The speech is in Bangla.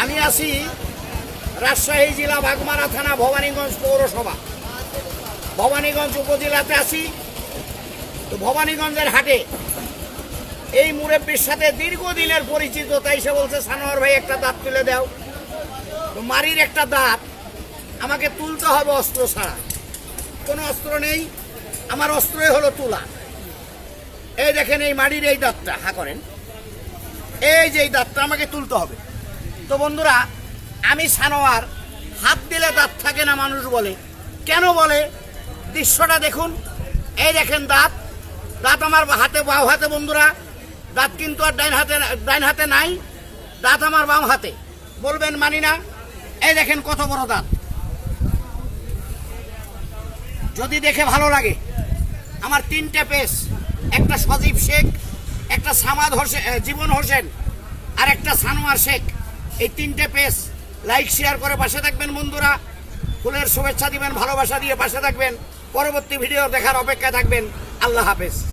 আমি আছি রাজশাহী জেলা বাগমারা থানা ভবানীগঞ্জ পৌরসভা, ভবানীগঞ্জ উপজেলাতে আছি। তো ভবানীগঞ্জের হাটে এই মুরব্বীর সাথে দীর্ঘদিনের পরিচিত, তাই সে বলছে সানোয়ার ভাই একটা দাঁত তুলে দাও। তো মারির একটা দাঁত আমাকে তুলতে হবে অস্ত্র ছাড়া, কোনো অস্ত্র নেই, আমার অস্ত্রই হলো তুলা। এই দেখেন এই মাড়ির এই দাঁতটা হা করেন, এই যে এই দাঁতটা আমাকে তুলতে হবে। তো বন্ধুরা, আমি সানোয়ার, হাত দিলে দাঁত থাকে না মানুষ বলে, কেন বলে দৃশ্যটা দেখুন। এই দেখেন দাঁত, দাঁত আমার হাতে, বাম হাতে বন্ধুরা, দাঁত কিন্তু আর ডাইন হাতে নাই, দাঁত আমার বাম হাতে। বলবেন মানি না, এই দেখেন কত বড় দাঁত। যদি দেখে ভালো লাগে, আমার তিনটে পেশ, একটা সজীব শেখ, একটা সামাদ হোসেন, জীবন হোসেন, আর একটা সানোয়ার শেখ, এই তিনটে পেজ লাইক শেয়ার করে পাশে থাকবেন বন্ধুরা। ফুলের শুভেচ্ছা দিবেন, ভালোবাসা দিয়ে পাশে থাকবেন। পরবর্তী ভিডিও দেখার অপেক্ষায় থাকবেন। আল্লাহ হাফেজ।